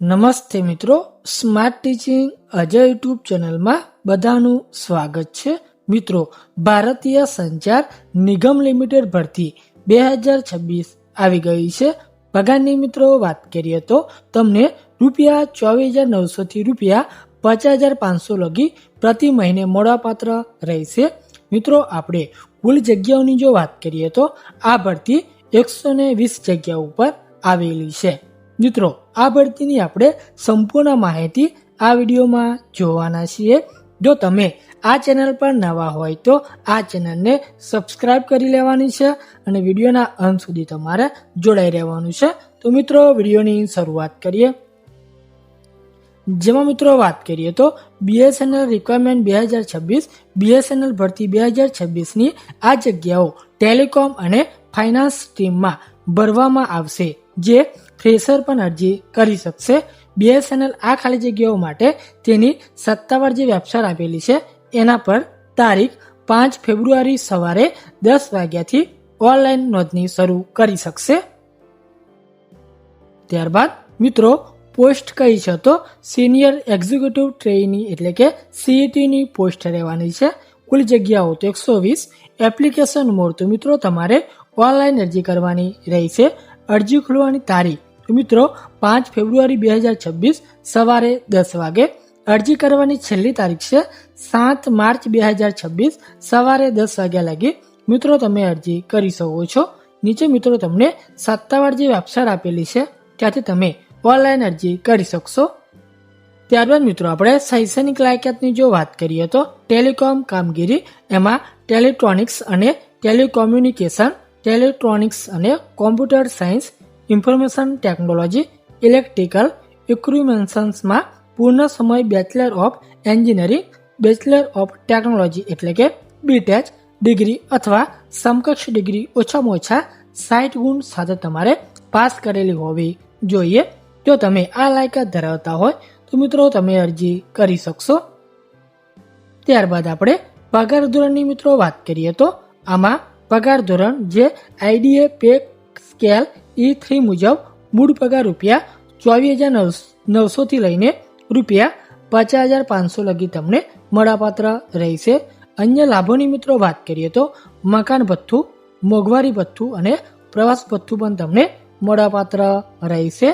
નમસ્તે મિત્રો, smart teaching Ajay YouTube ચેનલમાં બધાનું સ્વાગત છે. મિત્રો, ભારતીય સંચાર નિગમ લિમિટેડ ભરતી 2026 આવી ગઈ છે. પગારની મિત્રો વાત કરીએ તો તમને ₹24,900 થી ₹50,500 લગી પ્રતિ મહિને મળવાપાત્ર રહેશે. મિત્રો, આપણે કુલ જગ્યાઓની જો વાત કરીએ તો આ ભરતી 120 જગ્યાઓ ઉપર આવેલી છે. મિત્રો, આ ભરતીની આપણે સંપૂર્ણ માહિતી આ વિડીયોમાં જોવાના છીએ. જો તમે આ ચેનલ પર નવા હોય તો આ ચેનલને સબસ્ક્રાઇબ કરી લેવાની છે અને વિડીયોના અંત સુધી તમારે જોડાઈ રહેવાનું છે. તો મિત્રો, વિડીયોની શરૂઆત કરીએ. જેમાં મિત્રો વાત કરીએ તો BSNL રિક્વાયરમેન્ટ 2026 BSNL ભરતી 2026ની આ જગ્યાઓ ટેલિકોમ અને ફાઇનાન્સ સ્ટ્રીમમાં ભરવામાં આવશે, જે ફ્રેશર પણ અરજી કરી શકશે. BSNL આ ખાલી જગ્યાઓ માટે તેની સત્તાવાર જે વેબસાઇટ આપેલી છે એના પર તારીખ 5 ફેબ્રુઆરી સવારે 10 વાગ્યાથી ઓનલાઈન નોંધણી શરૂ કરી શકશે. ત્યારબાદ મિત્રો, પોસ્ટ કઈ છે તો સિનિયર એક્ઝિક્યુટિવ ટ્રેની એટલે કે CETની પોસ્ટ રહેવાની છે. કુલ જગ્યાઓ તો 120. એપ્લિકેશન મોડ તો મિત્રો તમારે ઓનલાઈન અરજી કરવાની રહેશે. અરજી ખોલવાની તારીખ તો મિત્રો 5 ફેબ્રુઆરી 2026 સવારે 10 વાગે. અરજી કરવાની છેલ્લી તારીખ છે 7 માર્ચ 2026 સવારે 10 વાગ્યા લાગી મિત્રો તમે અરજી કરી શકો છો. નીચે મિત્રો તમને સત્તાવાર જે વેબસાઇટ આપેલી છે ત્યાંથી તમે ઓનલાઈન અરજી કરી શકશો. ત્યારબાદ મિત્રો, આપણે શૈક્ષણિક લાયકાતની જો વાત કરીએ તો ટેલિકોમ કામગીરી, એમાં ટેલિટ્રોનિક્સ અને ટેલિકોમ્યુનિકેશન, ટેલિટ્રોનિક્સ અને computer science, information technology, electrical ઇક્વિપમેન્ટ્સમાં પૂર્ણ સમય bachelor of engineering, bachelor of technology એટલે કે BTech ડિગ્રી અથવા સમકક્ષ ડિગ્રી ઓછામાં ઓછા 60 ગુણ સાથે તમારે પાસ કરેલી હોવી જોઈએ. જો તમે આ લાયકાત ધરાવતા હોય તો મિત્રો તમે અરજી કરી શકશો. ત્યારબાદ આપણે પગાર ધોરણની મિત્રો વાત કરીએ તો આમાં પગાર ધોરણ જે IDA પે સ્કેલ E3 મુજબ મૂળ પગાર ₹24,900 થી લઈને ₹50,500 લગી તમને મળવાપાત્ર રહેશે. અન્ય લાભોની મિત્રો વાત કરીએ તો મકાન ભથ્થું, મોંઘવારી ભથ્થું અને પ્રવાસ ભથ્થું પણ તમને મળવાપાત્ર રહેશે.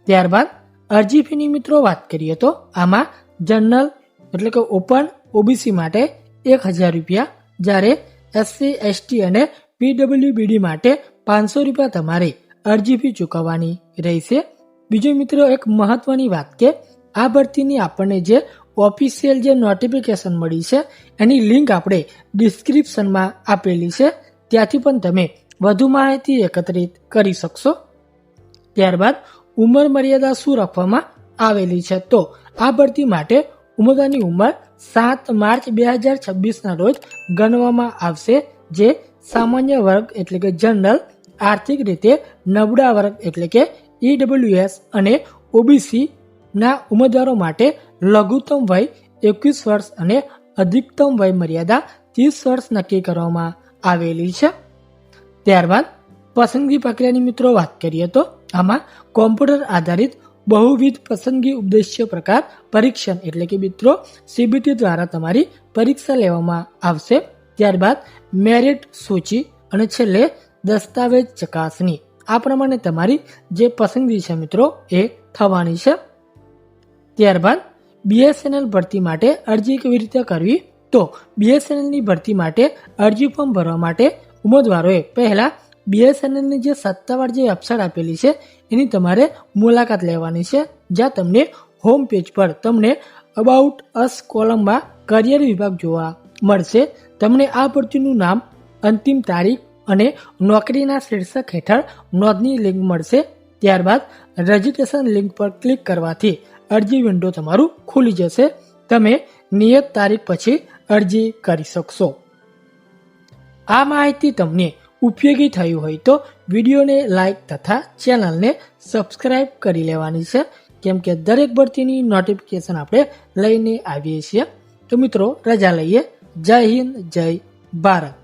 ત્યારબાદ અરજી ફીની મિત્રો વાત કરીએ તો આમાં જનરલ એટલે કે ઓપન OBC માટે ₹1,000, જ્યારે SC ST અને PWBD માટે ₹500 તમારે અરજી ફી ચૂકવવાની રહેશે. બીજો મિત્રો એક મહત્વની વાત કે આ ભરતીની આપણને જે ઓફિશિયલ જે નોટિફિકેશન મળી છે એની લિંક આપણે ડિસ્ક્રિપ્શનમાં આપેલી છે, ત્યાંથી પણ તમે વધુ માહિતી એકત્રિત કરી શકશો. ત્યારબાદ ઉંમર મર્યાદા શું રાખવામાં આવેલી છે તો આ ભરતી માટે ઉમેદવારની ઉંમર 7 માર્ચ 2026ના રોજ ગણવામાં આવશે, જે સામાન્ય વર્ગ એટલે કે જનરલ, આર્થિક રીતે નબળા વર્ગ એટલે કે EWS અને OBC ના ઉમેદવારો માટે લઘુત્તમ વય 21 વર્ષ અને અધિકતમ વય મર્યાદા 30 વર્ષ નક્કી કરવામાં આવેલી છે. ત્યારબાદ પસંદગી પ્રક્રિયાની મિત્રો વાત કરીએ તો આમાં કોમ્પ્યુટર આધારિત બહુવિધ પસંદગી ઉદ્દેશ્ય પ્રકાર પરીક્ષણ એટલે કે મિત્રો CBT દ્વારા તમારી પરીક્ષા લેવામાં આવશે. ત્યારબાદ મેરિટ સૂચિ અને છેલ્લે દસ્તાવેજ ચકાસણી. આ પ્રમાણે તમારી જે પસંદગી છે મિત્રો એ થવાની છે. ત્યારબાદ BSNL ભરતી માટે અરજી કેવી રીતે કરવી તો BSNLની ભરતી માટે અરજી ફોર્મ ભરવા માટે ઉમેદવારોએ પહેલા BSNLની જે સત્તાવાર જે વેબસાઇટ આપેલી છે એની તમારે મુલાકાત લેવાની છે, જ્યાં તમને હોમ પેજ પર તમને અબાઉટ અસ કોલમમાં કરિયર વિભાગ જોવા મળશે. તમને આ ભરતીનું નામ, અંતિમ તારીખ અને નોકરીના શીર્ષક હેઠળ નોંધણી લિંક મળશે. ત્યારબાદ રજીસ્ટ્રેશન લિંક પર ક્લિક કરવાથી અરજી વિન્ડો તમારું ખુલી જશે. તમે નિયત તારીખ પછી અરજી કરી શકશો. આ માહિતી તમને ઉપયોગી થયું હોય તો વિડીયોને લાઇક તથા ચેનલને સબસ્ક્રાઇબ કરી લેવાની છે, કેમ કે દરેક ભરતીની નોટિફિકેશન આપણે લઈને આવીએ છીએ. તો મિત્રો, રજા લઈએ. જય હિન્દ, જય ભારત.